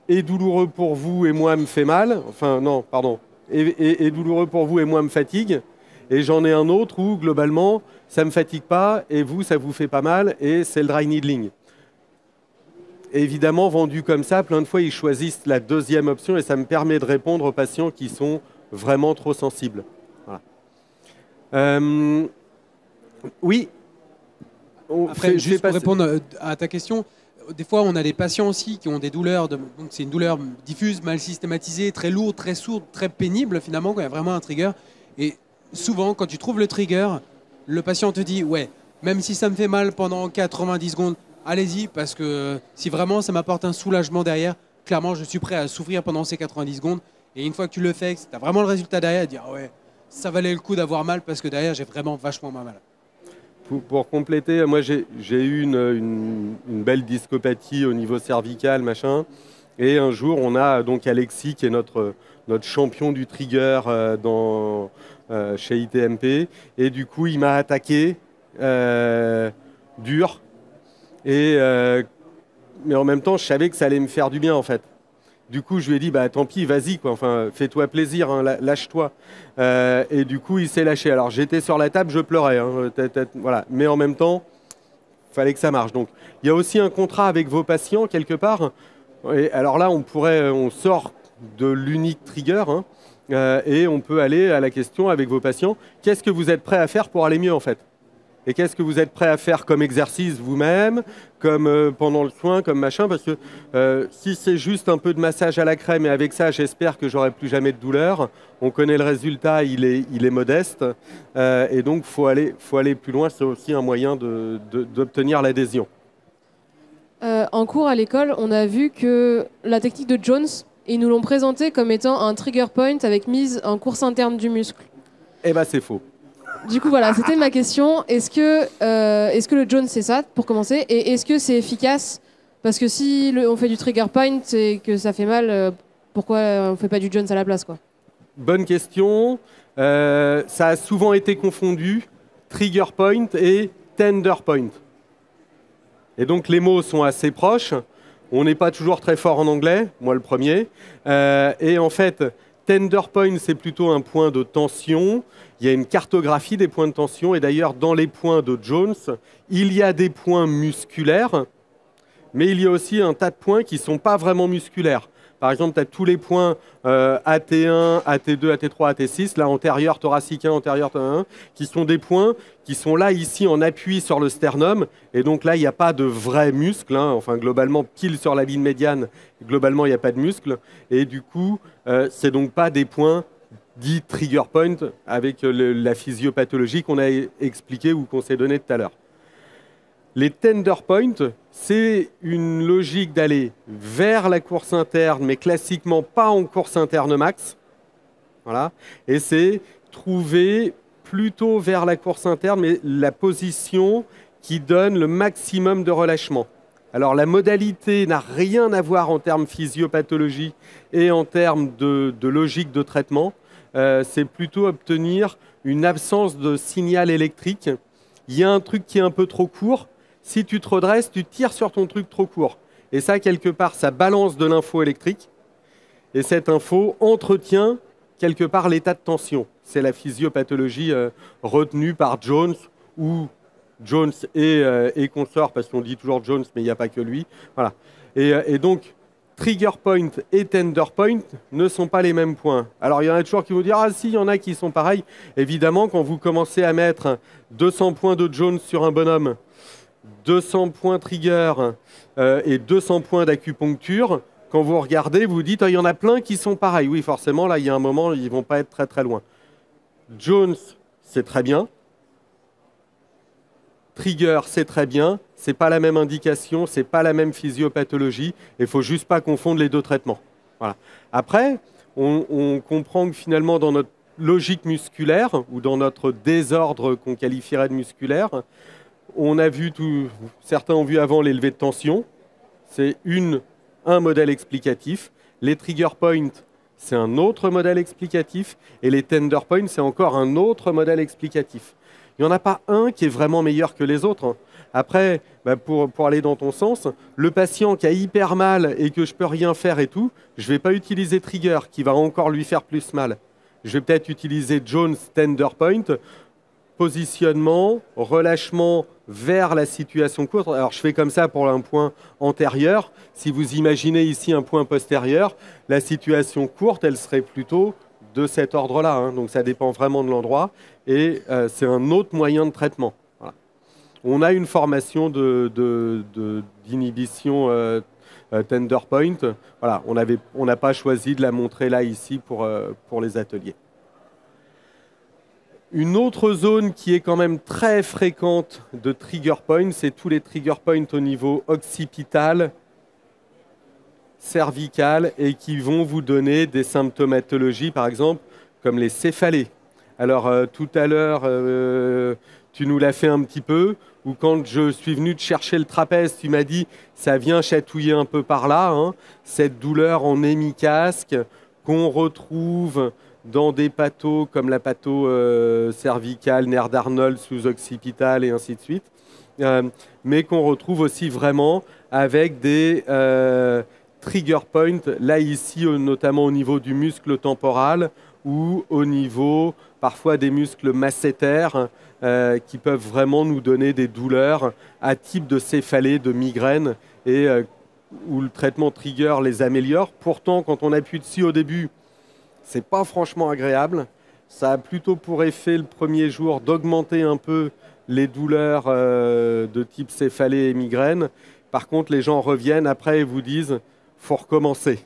est douloureux pour vous et moi me fait mal, enfin non, pardon, est douloureux pour vous et moi me fatigue, et j'en ai un autre où globalement ça me fatigue pas et vous ça vous fait pas mal et c'est le dry needling. Évidemment, vendu comme ça, plein de fois ils choisissent la deuxième option et ça me permet de répondre aux patients qui sont vraiment trop sensibles. Voilà. Oui. Après, juste pour répondre à ta question, des fois, on a des patients aussi qui ont des douleurs, donc c'est une douleur diffuse, mal systématisée, très lourde, très sourde, très pénible finalement, quand il y a vraiment un trigger. Et souvent, quand tu trouves le trigger, le patient te dit « ouais, même si ça me fait mal pendant 90 secondes, allez-y, parce que si vraiment ça m'apporte un soulagement derrière, clairement, je suis prêt à souffrir pendant ces 90 secondes. Et une fois que tu le fais, que tu as vraiment le résultat derrière, dire « ouais, ça valait le coup d'avoir mal parce que derrière, j'ai vraiment vachement mal ». Pour compléter, moi j'ai eu une belle discopathie au niveau cervical, machin. Et un jour, on a donc Alexis, qui est notre champion du trigger chez ITMP. Et du coup, il m'a attaqué dur. Mais en même temps, je savais que ça allait me faire du bien, en fait. Du coup, je lui ai dit, bah, tant pis, vas-y, quoi. Enfin, fais-toi plaisir, hein, lâche-toi. Et du coup, il s'est lâché. Alors, j'étais sur la table, je pleurais. Hein, voilà. Mais en même temps, il fallait que ça marche. Donc, il y a aussi un contrat avec vos patients, quelque part. Et alors là, on sort de l'unique trigger, hein, et on peut aller à la question avec vos patients. Qu'est-ce que vous êtes prêt à faire pour aller mieux, en fait? Et qu'est-ce que vous êtes prêt à faire comme exercice vous-même, comme pendant le soin, comme machin? Parce que si c'est juste un peu de massage à la crème et avec ça, j'espère que j'aurai plus jamais de douleur. On connaît le résultat, il est modeste. Et donc, faut aller plus loin. C'est aussi un moyen d'obtenir l'adhésion. En cours à l'école, on a vu que la technique de Jones, ils nous l'ont présentée comme étant un trigger point avec mise en course interne du muscle. Eh bien, c'est faux. Du coup, voilà, c'était ma question. Est-ce que le Jones, c'est ça, pour commencer? Et est-ce que c'est efficace? Parce que si on fait du trigger point et que ça fait mal, pourquoi on ne fait pas du Jones à la place, quoi? Bonne question. Ça a souvent été confondu, trigger point et tender point. Et donc, les mots sont assez proches. On n'est pas toujours très fort en anglais, moi le premier. Et en fait, tender point, c'est plutôt un point de tension. Il y a une cartographie des points de tension. Et d'ailleurs, dans les points de Jones, il y a des points musculaires, mais il y a aussi un tas de points qui ne sont pas vraiment musculaires. Par exemple, tu as tous les points AT1, AT2, AT3, AT6, là, antérieur, thoracique 1, antérieur, 1, qui sont des points qui sont là, ici, en appui sur le sternum. Et donc là, il n'y a pas de vrai muscle. Hein. Enfin, globalement, pile sur la ligne médiane, globalement, il n'y a pas de muscle. Et du coup, c'est donc pas des points dits trigger point avec la physiopathologie qu'on a expliquée ou qu'on s'est donnée tout à l'heure. Les tender points, c'est une logique d'aller vers la course interne, mais classiquement pas en course interne max. Voilà. Et c'est trouver plutôt vers la course interne, mais la position qui donne le maximum de relâchement. Alors la modalité n'a rien à voir en termes physiopathologie et en termes de logique de traitement. C'est plutôt obtenir une absence de signal électrique. Il y a un truc qui est un peu trop court. Si tu te redresses, tu tires sur ton truc trop court. Et ça, quelque part, ça balance de l'info électrique. Et cette info entretient, quelque part, l'état de tension. C'est la physiopathologie retenue par Jones ou Jones et consorts, parce qu'on dit toujours Jones, mais il n'y a pas que lui. Voilà. Et donc, trigger point et tender point ne sont pas les mêmes points. Alors, il y en a toujours qui vont dire « Ah si, il y en a qui sont pareils ». Évidemment, quand vous commencez à mettre 200 points de Jones sur un bonhomme, 200 points trigger et 200 points d'acupuncture, quand vous regardez, vous dites, il y en a plein qui sont pareils. Oui, forcément, là, il y a un moment, ils ne vont pas être très très loin. Jones, c'est très bien. Trigger, c'est très bien. Ce n'est pas la même indication, ce n'est pas la même physiopathologie. Il ne faut juste pas confondre les deux traitements. Voilà. Après, on comprend que finalement, dans notre logique musculaire, ou dans notre désordre qu'on qualifierait de musculaire, on a vu, certains ont vu avant les levées de tension, c'est un modèle explicatif. Les trigger points, c'est un autre modèle explicatif. Et les tender points, c'est encore un autre modèle explicatif. Il n'y en a pas un qui est vraiment meilleur que les autres. Après, pour aller dans ton sens, le patient qui a hyper mal et que je ne peux rien faire et tout, je ne vais pas utiliser trigger qui va encore lui faire plus mal. Je vais peut-être utiliser Jones tender point, positionnement, relâchement vers la situation courte. Alors, je fais comme ça pour un point antérieur. Si vous imaginez ici un point postérieur, la situation courte, elle serait plutôt de cet ordre-là. Hein. Donc, ça dépend vraiment de l'endroit. Et c'est un autre moyen de traitement. Voilà. On a une formation d'inhibition tender point. Voilà. On n'a pas choisi de la montrer là, ici, pour les ateliers. Une autre zone qui est quand même très fréquente de trigger point, c'est tous les trigger points au niveau occipital, cervical, et qui vont vous donner des symptomatologies, par exemple, comme les céphalées. Alors, tout à l'heure, tu nous l'as fait un petit peu, ou quand je suis venu te chercher le trapèze, tu m'as dit « ça vient chatouiller un peu par là hein, ». Cette douleur en hémicasque qu'on retrouve dans des pathos comme la patho cervicale, nerf d'Arnold, sous-occipital et ainsi de suite, mais qu'on retrouve aussi vraiment avec des trigger points, là ici notamment au niveau du muscle temporal ou au niveau parfois des muscles massétaires qui peuvent vraiment nous donner des douleurs à type de céphalée, de migraine et où le traitement trigger les améliore. Pourtant, quand on appuie dessus au début, c'est pas franchement agréable. Ça a plutôt pour effet le premier jour d'augmenter un peu les douleurs de type céphalée et migraine. Par contre, les gens reviennent après et vous disent « faut recommencer ».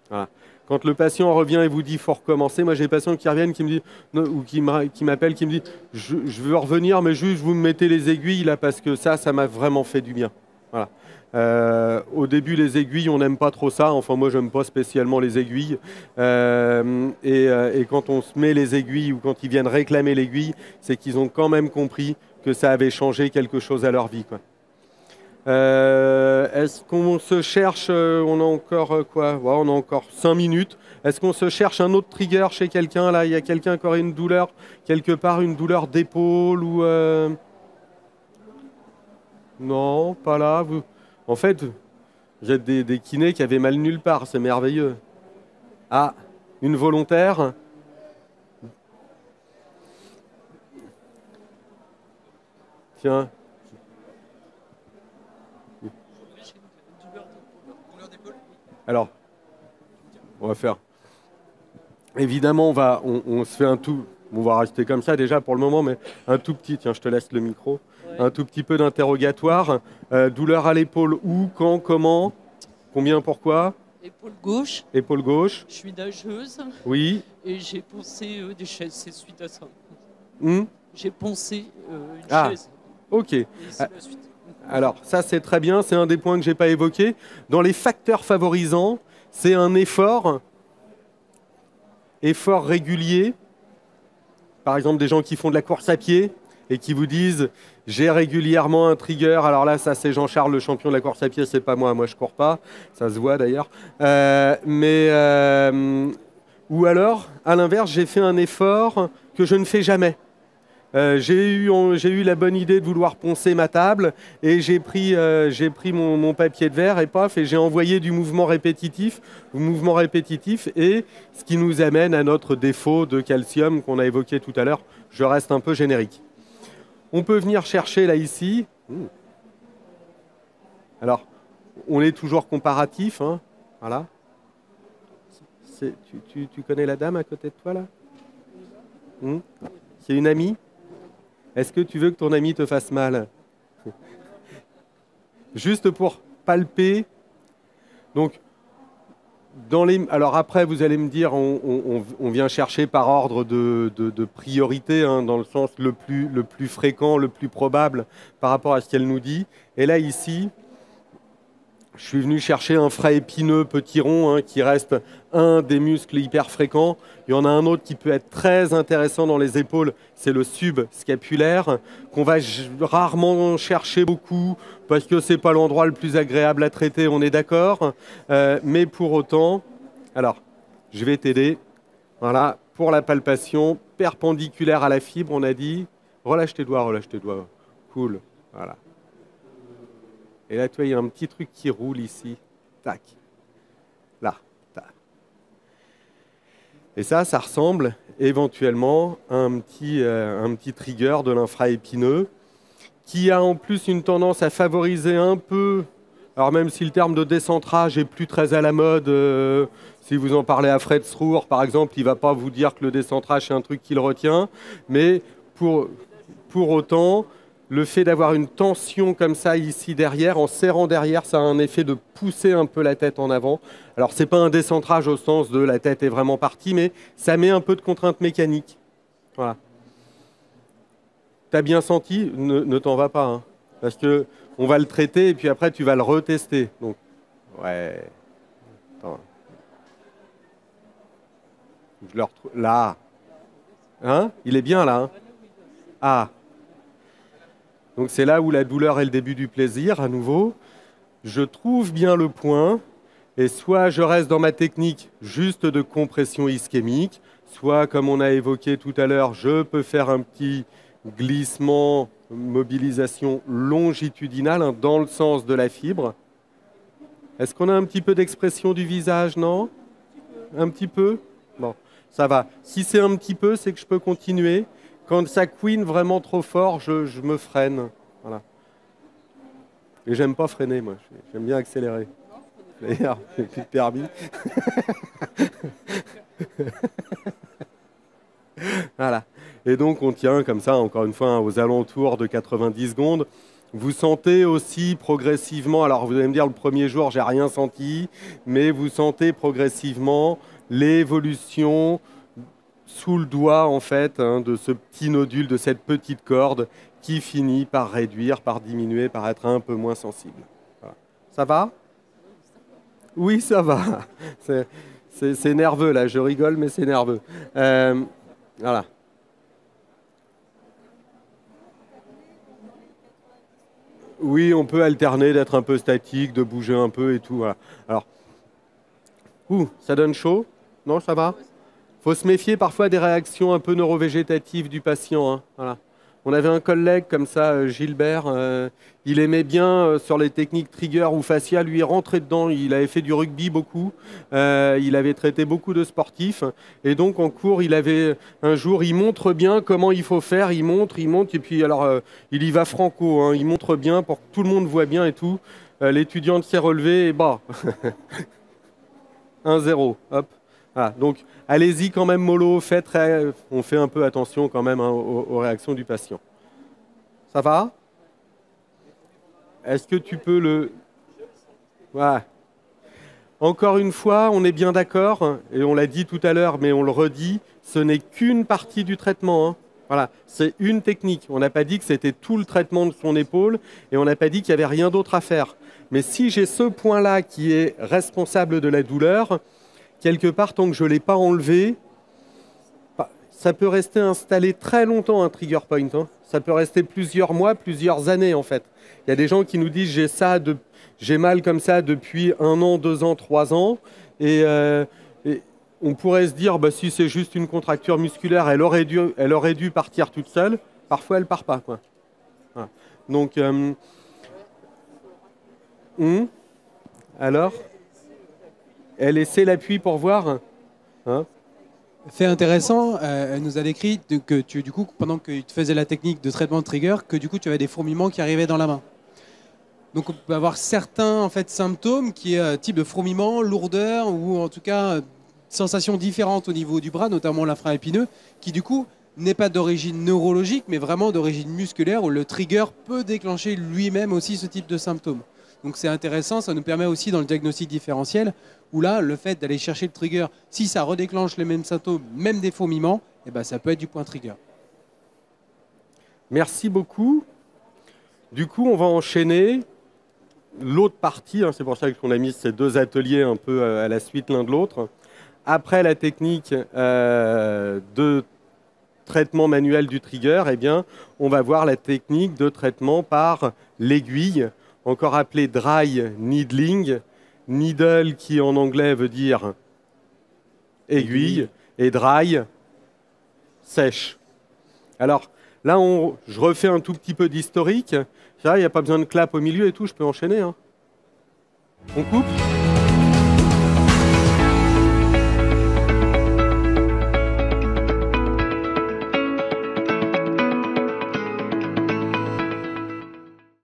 Voilà. Quand le patient revient et vous dit « faut recommencer », moi j'ai des patients qui reviennent, qui me disent, ou qui m'appellent, qui me disent « je veux revenir, mais juste vous me mettez les aiguilles là parce que ça m'a vraiment fait du bien ». Voilà. Au début, les aiguilles, on n'aime pas trop ça. Enfin, moi, je n'aime pas spécialement les aiguilles. Et quand on se met les aiguilles ou quand ils viennent réclamer l'aiguille, c'est qu'ils ont quand même compris que ça avait changé quelque chose à leur vie, quoi. Est-ce qu'on se cherche, on a encore quoi ouais, on a encore 5 minutes. Est-ce qu'on se cherche un autre trigger chez quelqu'un là? Il y a quelqu'un qui aurait une douleur quelque part, une douleur d'épaule ou non, pas là. En fait, vous êtes des kinés qui avaient mal nulle part, c'est merveilleux. Ah, Une volontaire? Tiens. Alors, on va faire. Évidemment, on se fait un tout. On va rester comme ça déjà pour le moment, mais un tout petit. Tiens, je te laisse le micro. Ouais. Un tout petit peu d'interrogatoire. Douleur à l'épaule où, quand, comment, combien, pourquoi? Épaule gauche. Épaule gauche. Je suis nageuse. Oui. Et j'ai poncé des chaises. C'est suite à ça. J'ai poncé une chaise. Ok. Alors, ça, c'est très bien. C'est un des points que je n'ai pas évoqué. Dans les facteurs favorisants, c'est un effort régulier. Par exemple, des gens qui font de la course à pied et qui vous disent « j'ai régulièrement un trigger ». Alors là, ça, c'est Jean-Charles, le champion de la course à pied. C'est pas moi. Moi, je ne cours pas. Ça se voit, d'ailleurs. Ou alors, à l'inverse, j'ai fait un effort que je ne fais jamais. J'ai eu la bonne idée de vouloir poncer ma table et j'ai pris mon papier de verre et paf, et j'ai envoyé du mouvement répétitif, et ce qui nous amène à notre défaut de calcium qu'on a évoqué tout à l'heure. Je reste un peu générique. On peut venir chercher là ici. Alors, on est toujours comparatif. Hein. Voilà. Tu connais la dame à côté de toi là? C'est une amie? Est-ce que tu veux que ton ami te fasse mal? Juste pour palper. Donc, alors après, vous allez me dire, on vient chercher par ordre de priorité, hein, dans le sens le plus fréquent, le plus probable par rapport à ce qu'elle nous dit. Et là, ici, je suis venu chercher un frein épineux petit rond, hein, qui reste un des muscles hyper fréquents. Il y en a un autre qui peut être très intéressant dans les épaules, c'est le subscapulaire, qu'on va rarement chercher beaucoup parce que ce n'est pas l'endroit le plus agréable à traiter, on est d'accord. Mais pour autant, alors, je vais t'aider. Voilà, pour la palpation perpendiculaire à la fibre, on a dit, relâche tes doigts. Cool, voilà. Et là, tu vois, il y a un petit truc qui roule ici. Tac. Là. Tac. Et ça ressemble éventuellement à un petit trigger de l'infraépineux qui a en plus une tendance à favoriser un peu, alors même si le terme de décentrage est plus très à la mode, si vous en parlez à Fred Srour, par exemple, il ne va pas vous dire que le décentrage, c'est un truc qu'il retient, mais pour autant, le fait d'avoir une tension comme ça ici derrière, en serrant derrière, ça a un effet de pousser un peu la tête en avant. Alors, ce n'est pas un décentrage au sens de la tête est vraiment partie, mais ça met un peu de contrainte mécanique. Voilà. Tu as bien senti? Ne t'en vas pas, hein, parce qu'on va le traiter et puis après, tu vas le retester. Donc, ouais. Attends. Je le retrouve. Là. Hein? Il est bien là. Hein? Ah. Donc c'est là où la douleur est le début du plaisir, à nouveau. Je trouve bien le point, et soit je reste dans ma technique juste de compression ischémique, soit, comme on a évoqué tout à l'heure, je peux faire un petit glissement, mobilisation longitudinale, hein, dans le sens de la fibre. Est-ce qu'on a un petit peu d'expression du visage, non? Un petit peu? Bon, ça va. Si c'est un petit peu, c'est que je peux continuer. Quand ça couine vraiment trop fort, je me freine. Voilà. Et j'aime pas freiner, moi. J'aime bien accélérer. D'ailleurs, j'ai plus de permis. Voilà. Et donc, on tient comme ça, encore une fois, hein, aux alentours de 90 secondes. Vous sentez aussi progressivement, alors vous allez me dire, le premier jour, j'ai rien senti, mais vous sentez progressivement l'évolution sous le doigt, en fait, hein, de ce petit nodule, de cette petite corde qui finit par réduire, par diminuer, par être un peu moins sensible. Voilà. Ça va? Oui, ça va. C'est nerveux, là. Je rigole, mais c'est nerveux. Voilà. Oui, on peut alterner d'être un peu statique, de bouger un peu et tout. Voilà. Alors, ça donne chaud? Non, ça va? Il faut se méfier parfois des réactions un peu neurovégétatives du patient. Hein. Voilà. On avait un collègue comme ça, Gilbert, il aimait bien sur les techniques trigger ou fascia, lui rentrer dedans, il avait fait du rugby beaucoup, il avait traité beaucoup de sportifs, et donc en cours, il avait un jour, il montre bien comment il faut faire, il montre, et puis alors il y va franco, hein, il montre bien pour que tout le monde voit bien et tout. L'étudiante s'est relevée et bah, 1-0, hop. Voilà, donc allez-y quand même mollo, on fait un peu attention quand même hein, aux réactions du patient. Ça va? Est-ce que tu peux le... Voilà. Encore une fois, on est bien d'accord, et on l'a dit tout à l'heure, mais on le redit, ce n'est qu'une partie du traitement. Hein. Voilà, c'est une technique. On n'a pas dit que c'était tout le traitement de son épaule, et on n'a pas dit qu'il n'y avait rien d'autre à faire. Mais si j'ai ce point-là qui est responsable de la douleur, quelque part, tant que je ne l'ai pas enlevé, ça peut rester installé très longtemps, un trigger point. Hein. Ça peut rester plusieurs mois, plusieurs années, en fait. Il y a des gens qui nous disent j'ai mal comme ça depuis 1 an, 2 ans, 3 ans. Et on pourrait se dire, bah, si c'est juste une contracture musculaire, elle aurait dû partir toute seule. Parfois, elle ne part pas. Quoi. Voilà. Donc, alors elle essaie l'appui pour voir. Hein. Fait intéressant, elle nous a décrit que du coup, pendant que tu faisais la technique de traitement de trigger, que du coup tu avais des fourmillements qui arrivaient dans la main. Donc on peut avoir certains en fait, symptômes qui est type de fourmillement, lourdeur ou en tout cas sensations différentes au niveau du bras, notamment l'infraépineux, qui du coup n'est pas d'origine neurologique mais vraiment d'origine musculaire où le trigger peut déclencher lui-même aussi ce type de symptômes. Donc c'est intéressant, ça nous permet aussi dans le diagnostic différentiel, où là, le fait d'aller chercher le trigger, si ça redéclenche les mêmes symptômes, même des fourmillements, eh ben, ça peut être du point trigger. Merci beaucoup. Du coup, on va enchaîner l'autre partie, hein, c'est pour ça qu'on a mis ces 2 ateliers un peu à la suite l'un de l'autre. Après la technique de traitement manuel du trigger, eh bien, on va voir la technique de traitement par l'aiguille, encore appelé dry needling, needle qui en anglais veut dire aiguille, et dry, sèche. Alors là, je refais un tout petit peu d'historique. Il n'y a pas besoin de clap au milieu et tout, je peux enchaîner. Hein. On coupe ?